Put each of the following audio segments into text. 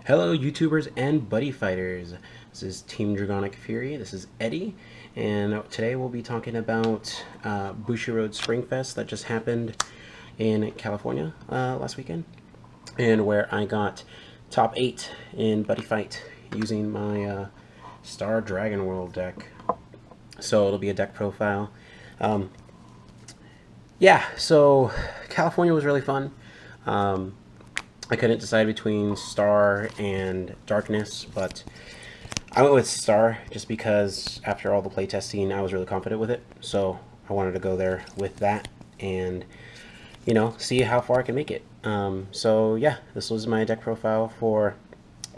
Hello, YouTubers and Buddyfighters. This is Team Draconic Fury. This is Eddie, and today we'll be talking about Bushiroad Springfest that just happened in California last weekend, and where I got top 8 in Buddyfight using my Star Dragon World deck. So it'll be a deck profile. Yeah, so California was really fun. I couldn't decide between Star and Darkness, but I went with Star just because after all the playtesting, I was really confident with it. So I wanted to go there with that and, you know, see how far I can make it. So yeah, this was my deck profile for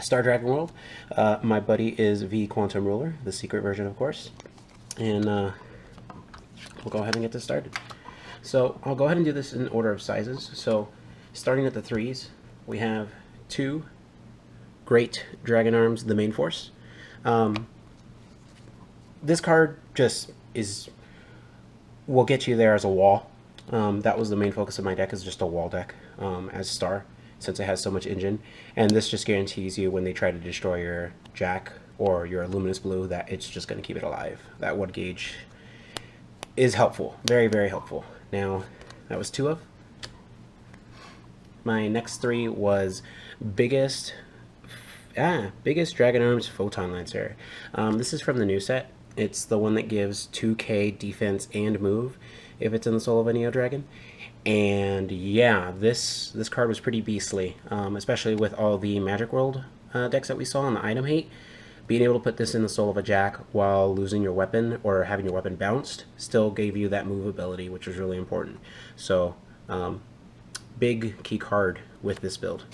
Star Dragon World. My buddy is V Quantum Ruler, the secret version, of course. And we'll go ahead and get this started. So I'll go ahead and do this in order of sizes. So starting at the 3s, we have 2 Great Dragon Arms, the main force. This card just will get you there as a wall. That was the main focus of my deck, is just a wall deck as Star, since it has so much engine. And this just guarantees you when they try to destroy your Jack or your Luminous Blue that it's just going to keep it alive. That wood gauge is helpful, very, very helpful. Now, that was 2 of. My next 3 was biggest Dragon Arms Photon Lancer. This is from the new set. It's the one that gives 2k defense and move if it's in the soul of a Neo Dragon. And yeah, this card was pretty beastly, especially with all the Magic World decks that we saw on the item hate. Being able to put this in the soul of a Jack while losing your weapon or having your weapon bounced still gave you that move ability, which was really important. So big key card with this build.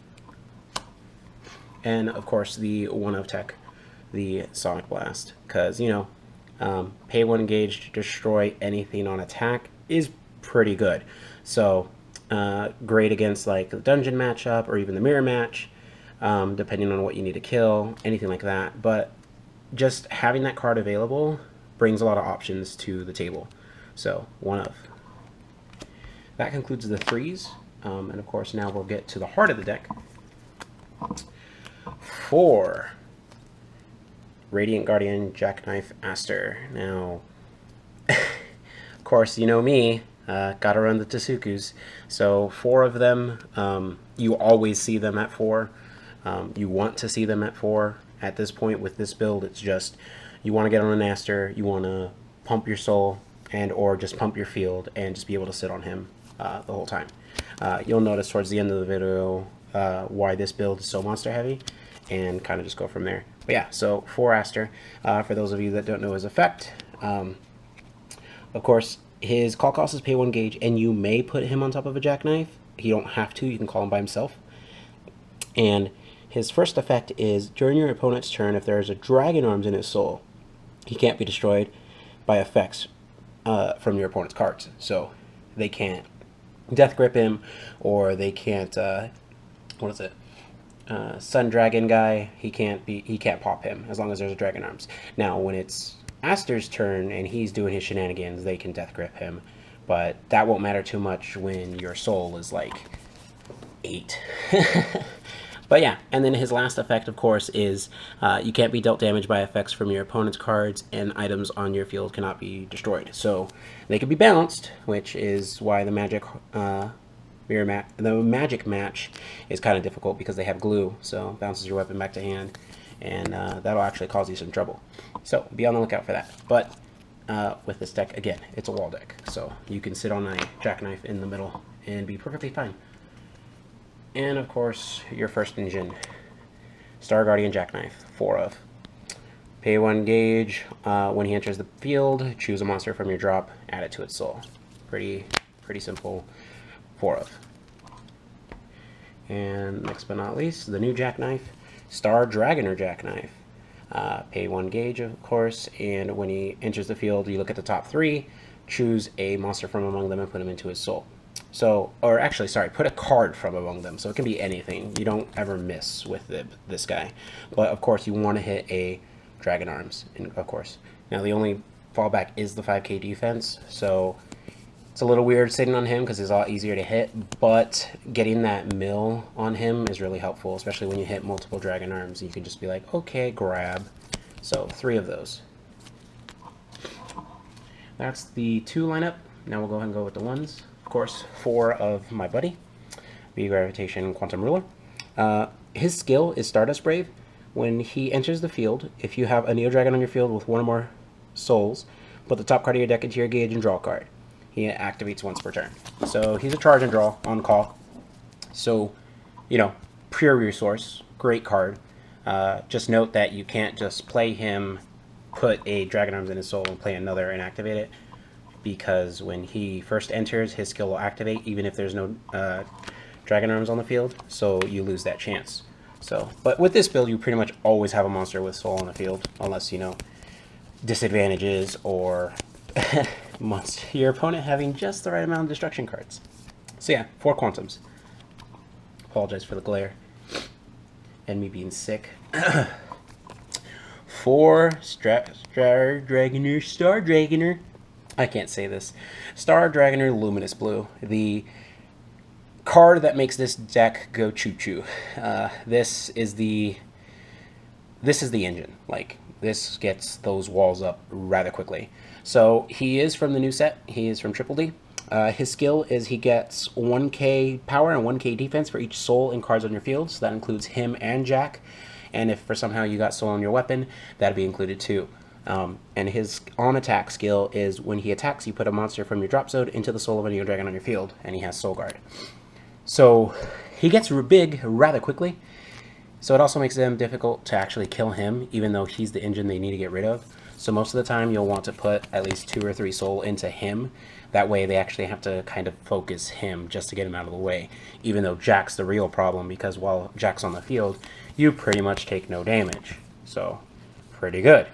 And of course the 1-of tech, the Sonic Blast, because you know, pay 1 gauge to destroy anything on attack is pretty good. So great against like the dungeon matchup or even the mirror match, depending on what you need to kill, anything like that. But just having that card available brings a lot of options to the table. So 1-of. That concludes the 3s. And of course, now we'll get to the heart of the deck. 4 Radiant Guardian Jackknife Aster. Now, of course, you know me, gotta run the Tsukus. So 4 of them, you always see them at 4. You want to see them at 4. At this point with this build, it's just you want to get on an Aster, you want to pump your soul and or just pump your field and just be able to sit on him the whole time. You'll notice towards the end of the video why this build is so monster heavy, and kind of just go from there. But yeah, so 4 Aster. For those of you that don't know his effect, of course, his call cost is pay 1 gauge, and you may put him on top of a Jackknife. You don't have to, you can call him by himself. And his first effect is, during your opponent's turn, if there is a Dragon Arms in his soul, he can't be destroyed by effects from your opponent's cards. So they can't Death Grip him, or they can't what is it, Sun Dragon guy, he can't pop him as long as there's a Dragon Arms. Now when it's Aster's turn and he's doing his shenanigans, they can Death Grip him, but that won't matter too much when your soul is like 8. But yeah, and then his last effect, of course, is you can't be dealt damage by effects from your opponent's cards, and items on your field cannot be destroyed. So they can be bounced, which is why the magic match is kind of difficult, because they have glue, so bounces your weapon back to hand, and that'll actually cause you some trouble. So be on the lookout for that. But with this deck, again, it's a wall deck, so you can sit on a Jackknife in the middle and be perfectly fine. And of course, your first engine, Star Guardian Jackknife, 4-of. Pay 1 gauge. When he enters the field, choose a monster from your drop, add it to its soul. Pretty simple. 4-of. And next but not least, the new Jackknife, Star Dragoner Jackknife. Pay 1 gauge, of course, and when he enters the field, you look at the top 3, choose a monster from among them and put him into his soul. So, or actually, sorry, put a card from among them. So it can be anything. You don't ever miss with this guy. But of course, you want to hit a Dragon Arms, of course. Now, the only fallback is the 5k defense. So It's a little weird sitting on him because it's a lot easier to hit, but getting that mill on him is really helpful, especially when you hit multiple dragon arms. You can just be like, okay, grab. So 3 of those. That's the 2 lineup. Now we'll go ahead and go with the 1s. Of course, 4 of my buddy, B Gravitation Quantum Ruler. His skill is Stardust Brave. When he enters the field, if you have a Neo Dragon on your field with 1 or more souls, put the top card of your deck into your gauge and draw a card. He activates once per turn. So he's a charge and draw on call. So, you know, pure resource, great card. Just note that you can't just play him, put a Dragon Arms in his soul, and play another and activate it, because when he first enters, his skill will activate even if there's no Dragon Arms on the field, so you lose that chance. So, but with this build, you pretty much always have a monster with soul on the field, unless, you know, disadvantages or your opponent having just the right amount of destruction cards. So yeah, 4 Quantums. Apologize for the glare and me being sick. 4 Star Dragoner. I can't say this. Star Dragoner Luminous Blue. The card that makes this deck go choo-choo. This is the engine. Like, this gets those walls up rather quickly. So he is from the new set. He is from Triple D. His skill is he gets 1k power and 1k defense for each soul and cards on your field. So that includes him and Jack. And if for somehow you got soul on your weapon, that'd be included too. And his on-attack skill is when he attacks, you put a monster from your drop zone into the soul of a Neo Dragon on your field, and he has Soul Guard. So he gets big rather quickly. So it also makes them difficult to actually kill him, even though he's the engine they need to get rid of. So most of the time you'll want to put at least 2 or 3 soul into him. That way they actually have to kind of focus him just to get him out of the way. Even though Jack's the real problem, because while Jack's on the field, you pretty much take no damage. So, pretty good.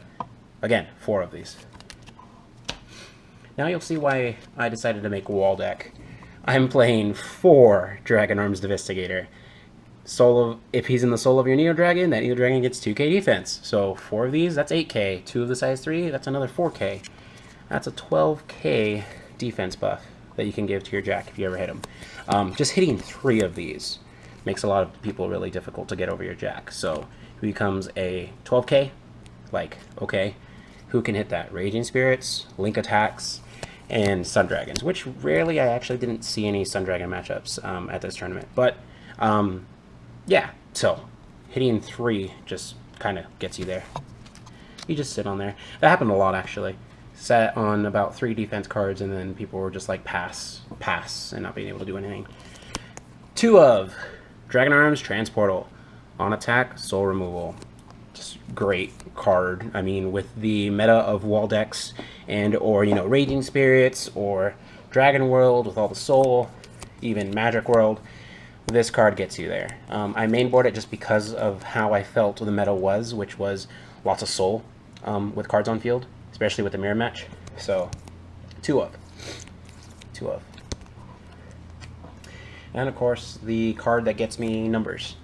Again, 4 of these. Now you'll see why I decided to make wall deck. I'm playing 4 Dragon Arms Devastator. If he's in the soul of your Neo Dragon, that Neo Dragon gets 2k defense. So 4 of these, that's 8k. 2 of the size 3, that's another 4k. That's a 12k defense buff that you can give to your Jack if you ever hit him. Just hitting 3 of these makes a lot of people really difficult to get over your Jack. So he becomes a 12k. Like, okay, who can hit that? Raging Spirits, Link Attacks, and Sun Dragons, which rarely, I actually didn't see any Sun Dragon matchups at this tournament. But yeah, so hitting 3 just kind of gets you there. You just sit on there. That happened a lot, actually. Sat on about 3 defense cards, and then people were just like pass, and not being able to do anything. 2 of Dragon Arms Transportal. On attack, soul removal. Just great card. I mean, with the meta of wall decks or, you know, Raging Spirits or Dragon World with all the soul, even Magic World, this card gets you there. I mainboard it just because of how I felt the meta was, which was lots of soul with cards on field, especially with the mirror match. So, 2 of. And of course, the card that gets me numbers.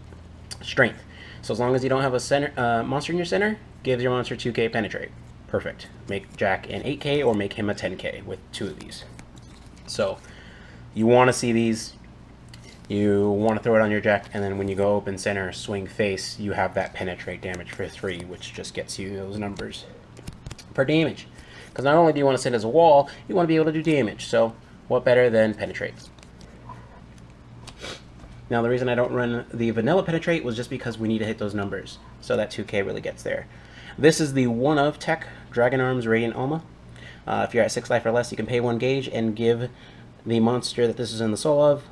Strength. So as long as you don't have a monster in your center, gives your monster 2k penetrate. Perfect. Make Jack an 8k or make him a 10k with 2 of these. So you want to see these. You want to throw it on your Jack, and then when you go open center, swing face, you have that penetrate damage for 3, which just gets you those numbers per damage. Because not only do you want to sit as a wall, you want to be able to do damage. So what better than penetrate? Now the reason I don't run the vanilla penetrate was just because we need to hit those numbers. So that 2k really gets there. This is the 1 of tech, Dragon Arms Radiant Alma. If you're at 6 life or less, you can pay 1 gauge and give the monster that this is in the soul of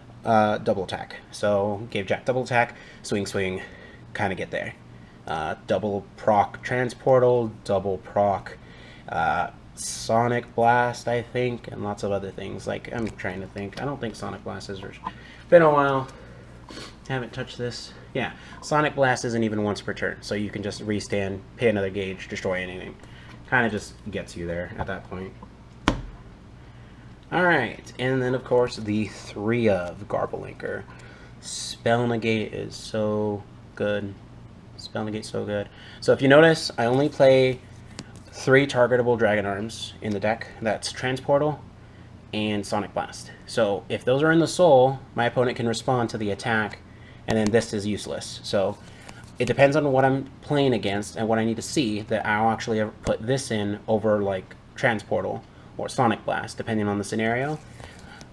double attack. So gave Jack double attack, swing, kind of get there. Double proc Transportal, double proc Sonic Blast, I think, and lots of other things. Like, I'm trying to think. I don't think Sonic Blast is. Been a while. Haven't touched this. Yeah, Sonic Blast isn't even once per turn, so you can just restand, pay another gauge, destroy anything. Kind of just gets you there at that point. Alright, and then of course the 3 of Garble-Linker. Spell Negate is so good. Spell Negate so good. So if you notice, I only play 3 targetable Dragon Arms in the deck. That's Transportal, and Sonic Blast. So if those are in the soul, my opponent can respond to the attack, and then this is useless. So it depends on what I'm playing against and what I need to see that I'll actually put this in over like Transportal or Sonic Blast, depending on the scenario.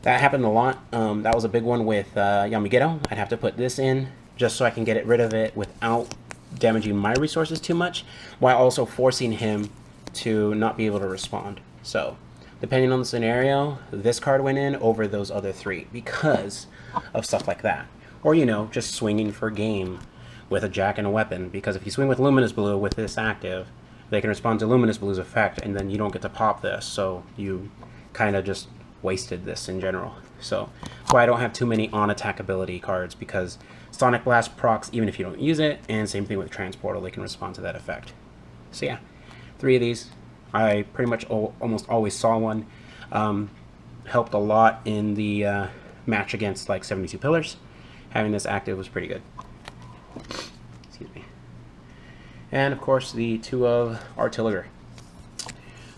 That happened a lot. That was a big one with Yamageto. I'd have to put this in just so I can get rid of it without damaging my resources too much, while also forcing him to not be able to respond. So depending on the scenario, this card went in over those other three because of stuff like that. Or, you know, just swinging for game with a Jack and a weapon, because if you swing with Luminous Blue with this active, they can respond to Luminous Blue's effect, and then you don't get to pop this, so you kind of just wasted this in general. So that's why I don't have too many on-attack ability cards, because Sonic Blast procs even if you don't use it, and same thing with Transportal, they can respond to that effect. So yeah, 3 of these. I pretty much almost always saw one. Helped a lot in the match against like 72 Pillars. Having this active was pretty good. Excuse me. And of course the 2 of Artillery.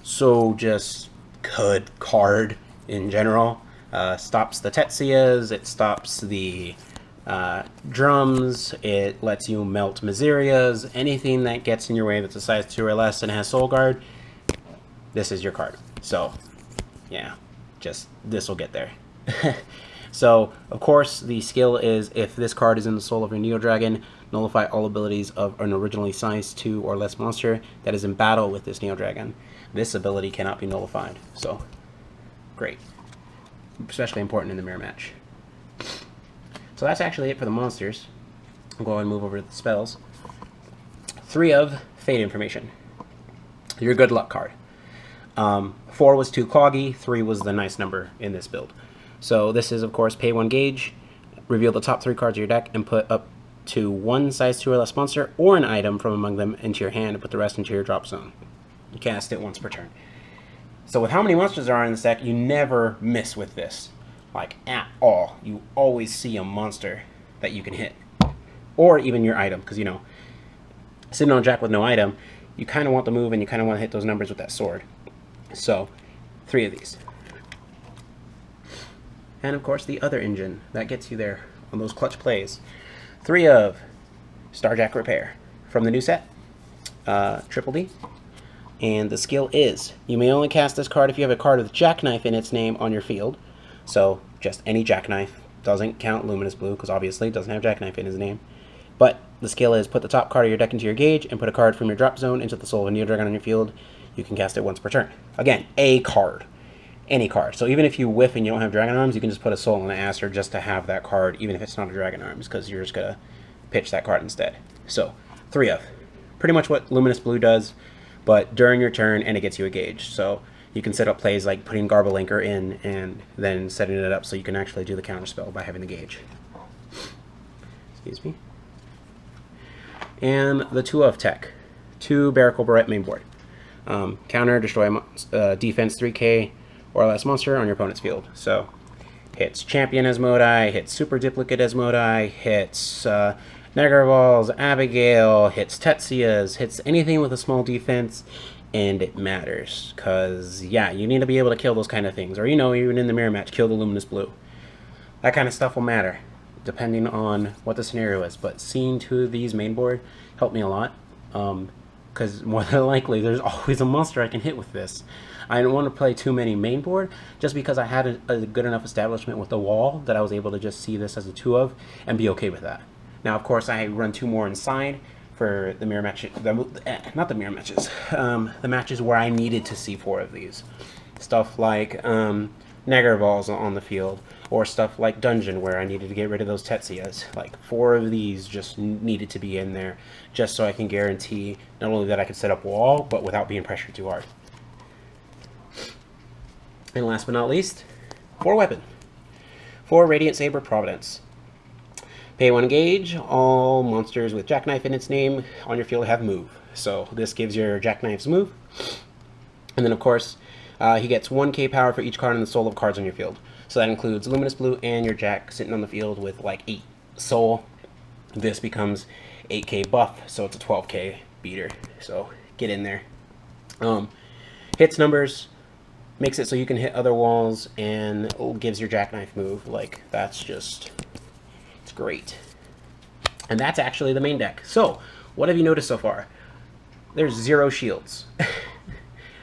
So just good card in general. Stops the Tetsuyas, it stops the drums, it lets you melt Miserias, anything that gets in your way that's a size 2 or less and has Soul Guard, this is your card. So yeah, just this will get there. So of course the skill is, if this card is in the soul of your Neo Dragon, nullify all abilities of an originally size 2 or less monster that is in battle with this Neo Dragon. This ability cannot be nullified, so great. Especially important in the mirror match. So that's actually it for the monsters. I'll go ahead and move over to the spells. 3 of Fate Information. Your good luck card. 4 was too cloggy, 3 was the nice number in this build. So this is, of course, pay 1 gauge, reveal the top 3 cards of your deck, and put up to 1 size 2 or less monster or an item from among them into your hand and put the rest into your drop zone. You cast it once per turn. So with how many monsters there are in this deck, you never miss with this. Like, at all. You always see a monster that you can hit. Or even your item, because, you know, sitting on Jack with no item, you kind of want to move and you kind of want to hit those numbers with that sword. So, 3 of these. And of course the other engine that gets you there on those clutch plays. 3 of Starjack Repair from the new set, Triple D. And the skill is, you may only cast this card if you have a card with Jackknife in its name on your field. So just any Jackknife, doesn't count Luminous Blue because obviously it doesn't have Jackknife in his name. But the skill is, put the top card of your deck into your gauge and put a card from your drop zone into the soul of a Neo Dragon on your field. You can cast it once per turn. Again, a card. Any card. So even if you whiff and you don't have Dragon Arms, you can just put a Soul and an Aster just to have that card, even if it's not a Dragon Arms, because you're just going to pitch that card instead. So, 3 of. Pretty much what Luminous Blue does, but during your turn, and it gets you a gauge. So you can set up plays like putting Garbolinker in and then setting it up so you can actually do the counterspell by having the gauge. Excuse me. And the 2 of Tech. 2 Barracle Barrette main board. Counter, destroy defense 3k or less monster on your opponent's field. So hits Champion Asmodai, hits Super Duplicate Asmodai, hits Negerval's, Abigail, hits Tetsuyas, hits anything with a small defense, and it matters. Because, yeah, you need to be able to kill those kind of things. Or, you know, even in the mirror match, kill the Luminous Blue. That kind of stuff will matter, depending on what the scenario is. But seeing 2 of these main board helped me a lot. Because more than likely, there's always a monster I can hit with this. I didn't want to play too many main board, just because I had a good enough establishment with the wall that I was able to just see this as a 2 of and be okay with that. Now, of course, I run 2 more inside for the mirror matches, not the mirror matches, the matches where I needed to see 4 of these. Stuff like Negerval's on the field, or stuff like Dungeon where I needed to get rid of those Tetsuyas. Like 4 of these just needed to be in there, just so I can guarantee not only that I could set up wall, but without being pressured too hard. And last but not least, 4 weapon. 4 Radiant Saber Providence. Pay 1 gauge, all monsters with Jackknife in its name on your field have move. So this gives your Jackknife's move. And then of course, he gets 1k power for each card in the soul of cards on your field. So that includes Luminous Blue and your Jack sitting on the field with like 8 soul. This becomes 8k buff, so it's a 12k beater. So get in there. Hits numbers, makes it so you can hit other walls and gives your jackknife move. Like, that's just, it's great. And that's actually the main deck. So, what have you noticed so far? There's 0 shields.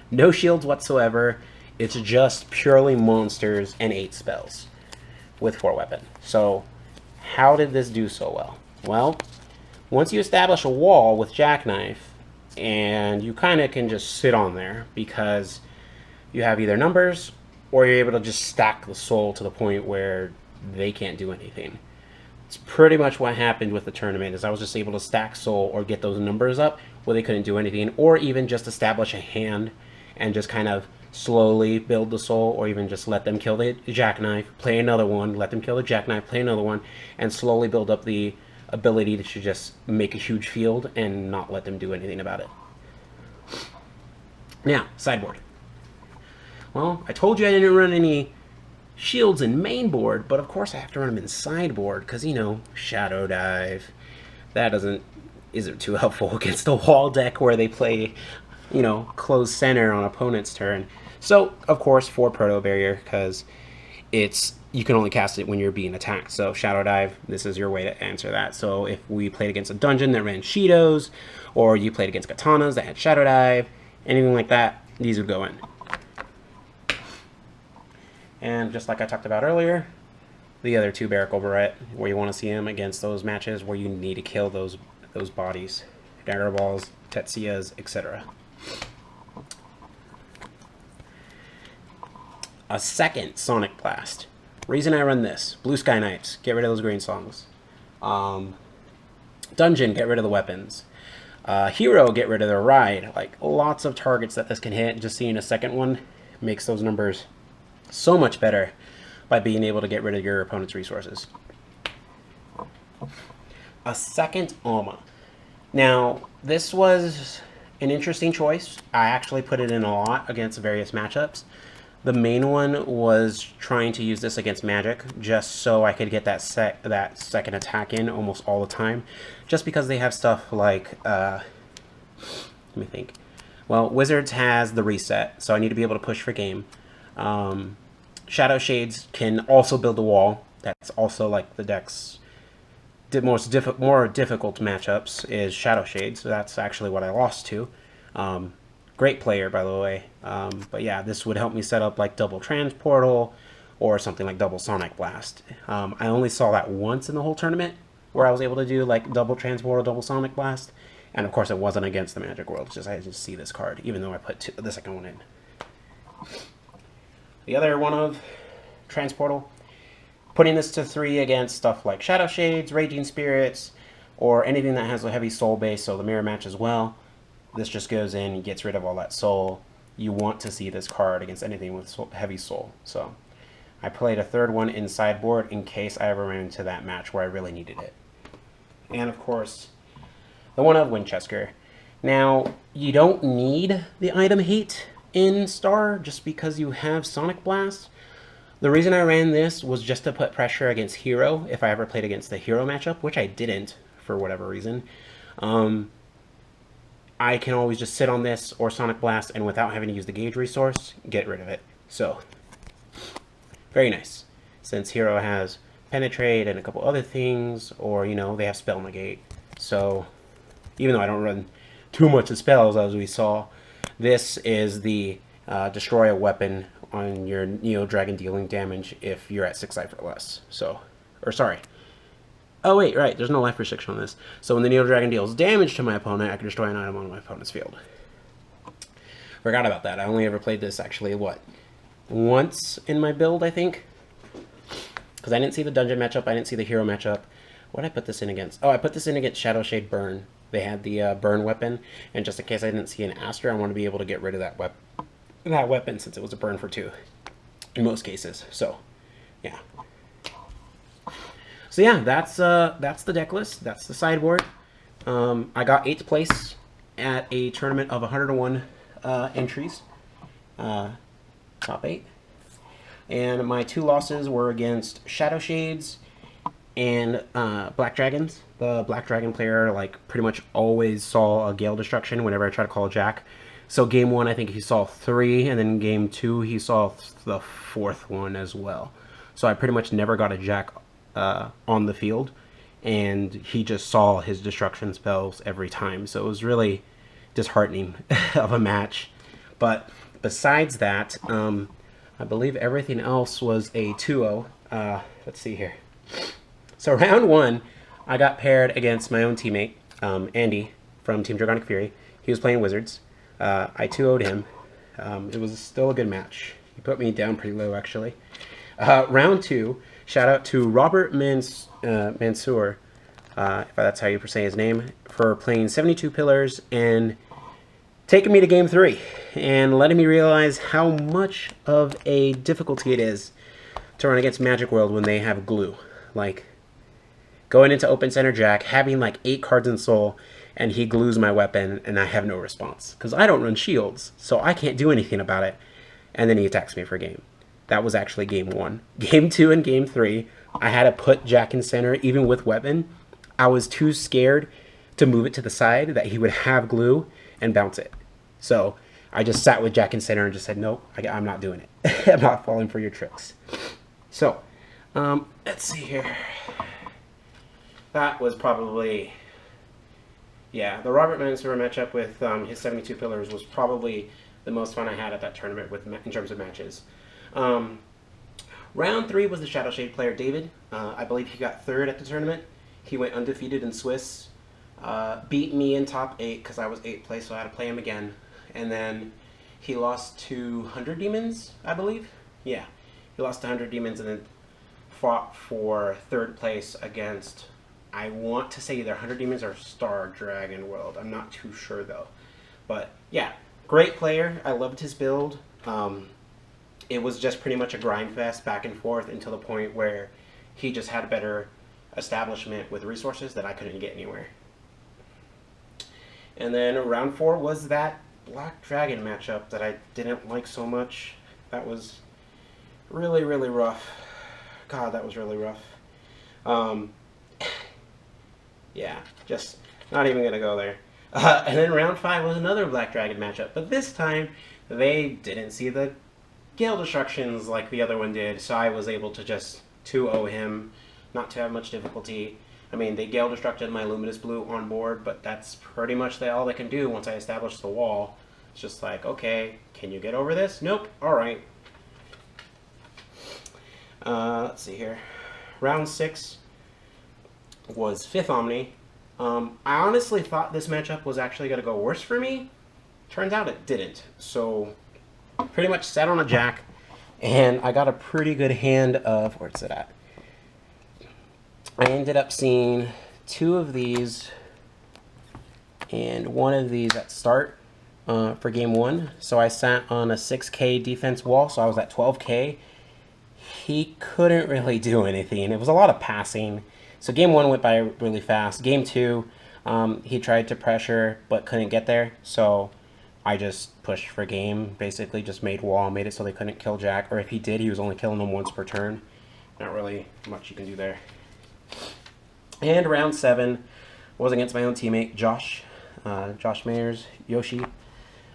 No shields whatsoever. It's just purely monsters and 8 spells with 4 weapon. So, how did this do so well? Well, once you establish a wall with jackknife, and you kind of can just sit on there because you have either numbers or you're able to just stack the soul to the point where they can't do anything. It's pretty much what happened with the tournament, is I was just able to stack soul or get those numbers up where they couldn't do anything, or even just establish a hand and just kind of slowly build the soul, or even just let them kill the jackknife, play another one, let them kill the jackknife, play another one, and slowly build up the ability to just make a huge field and not let them do anything about it. Now, sideboard. Well, I told you I didn't run any shields in main board, but of course I have to run them in sideboard because, you know, Shadow Dive. That isn't too helpful against a wall deck where they play, you know, close center on opponent's turn. So, of course, 4 Proto Barrier, because you can only cast it when you're being attacked. So Shadow Dive, this is your way to answer that. So if we played against a dungeon that ran Shidos, or you played against katanas that had Shadow Dive, anything like that, these would go in. And just like I talked about earlier, the other 2 Barracle Barrette, where you want to see them against those matches where you need to kill those bodies. Dagger Balls, Tetsuyas, etc. A second Sonic Blast. Reason I run this: Blue Sky Knights, get rid of those green songs. Dungeon, get rid of the weapons. Hero, get rid of their ride. Like, lots of targets that this can hit. Just seeing a second one makes those numbers so much better by being able to get rid of your opponent's resources. A second Alma. Now, this was an interesting choice. I actually put it in a lot against various matchups. The main one was trying to use this against Magic, just so I could get that second attack in almost all the time. Just because they have stuff like, let me think. Well, Wizards has the reset, so I need to be able to push for game. Shadow Shades can also build a wall. That's also like the deck's more difficult matchups is Shadow Shades. So that's actually what I lost to. Great player, by the way. But yeah, this would help me set up like double Transportal or something like double Sonic Blast. I only saw that once in the whole tournament where I was able to do like double Transportal, double Sonic Blast. And of course it wasn't against the Magic World. It's just I just see this card, even though I put the second one in. The other one of Transportal, putting this to 3 against stuff like Shadow Shades, Raging Spirits, or anything that has a heavy soul base, so the mirror match as well. This just goes in and gets rid of all that soul. You want to see this card against anything with heavy soul. So I played a third one in sideboard in case I ever ran into that match where I really needed it. And of course, the one of Winchester. Now, you don't need the item hate in Star just because you have Sonic Blast. The reason I ran this was just to put pressure against Hero if I ever played against the Hero matchup, which I didn't for whatever reason. I can always just sit on this or Sonic Blast and without having to use the gauge resource, get rid of it. So, very nice. Since Hero has Penetrate and a couple other things, or, you know, they have Spell Negate. So, even though I don't run too much of spells, as we saw, this is the destroy a weapon on your Neo Dragon dealing damage if you're at 6 life or less. So, or sorry. Oh wait, right, there's no life restriction on this. So when the Neo Dragon deals damage to my opponent, I can destroy an item on my opponent's field. Forgot about that. I only ever played this actually, what, once in my build, I think? Because I didn't see the dungeon matchup, I didn't see the hero matchup. What did I put this in against? Oh, I put this in against Shadow Shade Burn. They had the burn weapon, and just in case I didn't see an Aster, I want to be able to get rid of that weapon since it was a burn for 2 in most cases. So, yeah. So yeah, that's the deck list. That's the sideboard. I got 8th place at a tournament of 101 entries, top 8. And my 2 losses were against Shadow Shades and Black Dragons. The Black Dragon player like pretty much always saw a Gale Destruction whenever I try to call Jack. So game 1, I think he saw 3, and then game 2, he saw the 4th one as well. So I pretty much never got a jack on the field, and he just saw his destruction spells every time. So it was really disheartening of a match. But besides that, I believe everything else was a 2-0. Let's see here. So round 1, I got paired against my own teammate, Andy from Team Draconic Fury. He was playing Wizards. I 2-0'd him. It was still a good match. He put me down pretty low, actually. Round 2, shout out to Robert Mansour, if that's how you say his name, for playing 72 Pillars and taking me to game 3 and letting me realize how much of a difficulty it is to run against Magic World when they have glue. Like, going into Open Center Jack, having like 8 cards in Soul, and he glues my weapon, and I have no response. Because I don't run shields, so I can't do anything about it. And then he attacks me for a game. That was actually game 1. Game 2 and game 3, I had to put Jack in center, even with weapon. I was too scared to move it to the side that he would have glue and bounce it. So I just sat with Jack in center and just said, nope, I'm not doing it. I'm not falling for your tricks. So, let's see here. That was probably... Yeah, the Robert Mansour matchup with his 72 Pillars was probably the most fun I had at that tournament in terms of matches. Round 3 was the Shadow Shade player, David. I believe he got 3rd at the tournament. He went undefeated in Swiss. Beat me in top 8 because I was 8th place, so I had to play him again. And then he lost to 100 Demons, I believe. Yeah, he lost to 100 Demons and then fought for 3rd place against... I want to say either 100 Demons or Star Dragon World. I'm not too sure, though. But, yeah, great player. I loved his build. It was just pretty much a grind fest back and forth until the point where he just had a better establishment with resources that I couldn't get anywhere. And then round 4 was that Black Dragon matchup that I didn't like so much. That was really, really rough. God, that was really rough. Yeah, just not even going to go there. And then round 5 was another Black Dragon matchup. But this time, they didn't see the Gale Destructions like the other one did. So I was able to just 2-0 him, not to have much difficulty. I mean, they Gale Destructed my Luminous Blue on board, but that's pretty much all they can do once I establish the wall. It's just like, okay, can you get over this? Nope. All right. Let's see here. Round 6 was 5th Omni. I honestly thought this matchup was actually going to go worse for me. Turns out it didn't. So pretty much sat on a jack, and I got a pretty good hand of... Where's it at? I ended up seeing 2 of these and 1 of these at start for game 1. So I sat on a 6k defense wall, so I was at 12k. He couldn't really do anything. It was a lot of passing. So game 1 went by really fast. Game 2, he tried to pressure but couldn't get there. So I just pushed for game, basically just made wall, made it so they couldn't kill Jack. Or if he did, he was only killing them once per turn. Not really much you can do there. And round 7 was against my own teammate, Josh. Josh Mayers, Yoshi,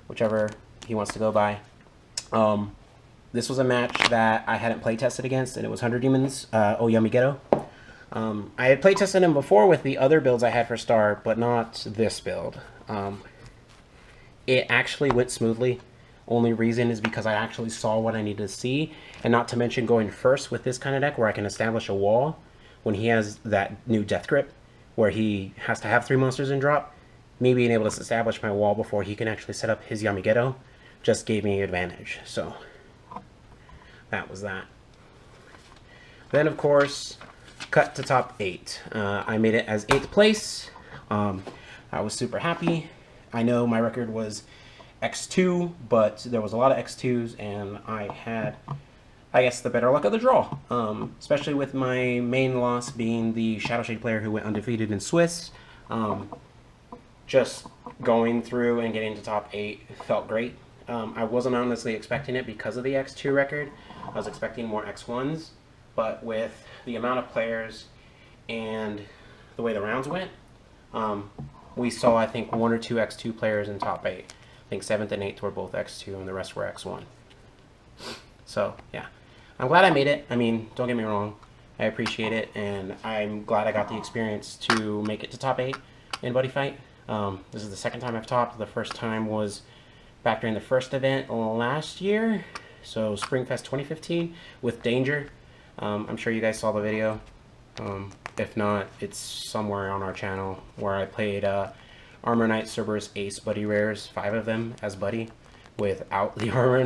whichever he wants to go by. This was a match that I hadn't play tested against, and it was 100 Demons, Oyami Ghetto. I had play tested him before with the other builds I had for Star, but not this build. It actually went smoothly. Only reason is because I actually saw what I needed to see, and not to mention going first with this kind of deck where I can establish a wall when he has that new Death Grip, where he has to have 3 monsters in drop. Me being able to establish my wall before he can actually set up his Yamigeto just gave me an advantage. So that was that. Then, of course, cut to top 8. I made it as 8th place. I was super happy. I know my record was X2, but there was a lot of X2s, and I had, I guess, the better luck of the draw. Especially with my main loss being the Shadow Shade player who went undefeated in Swiss. Just going through and getting to top 8 felt great. I wasn't honestly expecting it because of the X2 record. I was expecting more X1s, but with the amount of players and the way the rounds went, we saw, I think, 1 or 2 X2 players in top 8. think 7th and 8th were both X2, and the rest were X1. So, yeah. I'm glad I made it. I mean, don't get me wrong. I appreciate it, and I'm glad I got the experience to make it to top 8 in Buddyfight. This is the second time I've topped. The first time was back during the first event last year, so Springfest 2015 with Danger. I'm sure you guys saw the video. If not, it's somewhere on our channel where I played Armor Knight, Cerberus, Ace, Buddy Rares, 5 of them as Buddy, without the Armor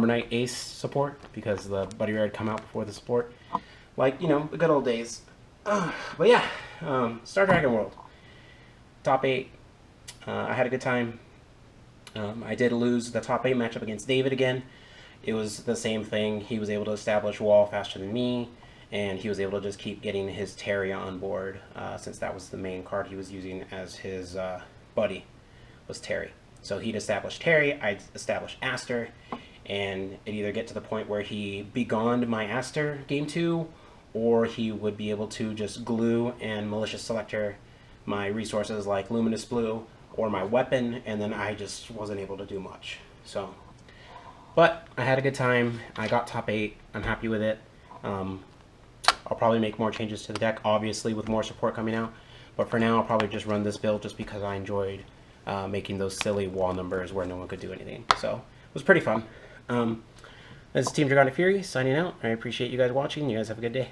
Knight Ace support, because the Buddy Rare had come out before the support. Like, you know, the good old days. But yeah, Star Dragon World. Top 8. I had a good time. I did lose the top 8 matchup against David again. It was the same thing. He was able to establish wall faster than me, and he was able to just keep getting his Terry on board, since that was the main card he was using as his buddy, was Terry. So he'd established Terry, I'd established Aster, and it'd either get to the point where he begoned my Aster game 2, or he would be able to just glue and malicious selector my resources like Luminous Blue or my weapon, and then I just wasn't able to do much. So, but I had a good time. I got top 8. I'm happy with it. I'll probably make more changes to the deck, obviously, with more support coming out. But for now, I'll probably just run this build just because I enjoyed making those silly wall numbers where no one could do anything. So it was pretty fun. This is Team Draconic Fury signing out. I appreciate you guys watching. You guys have a good day.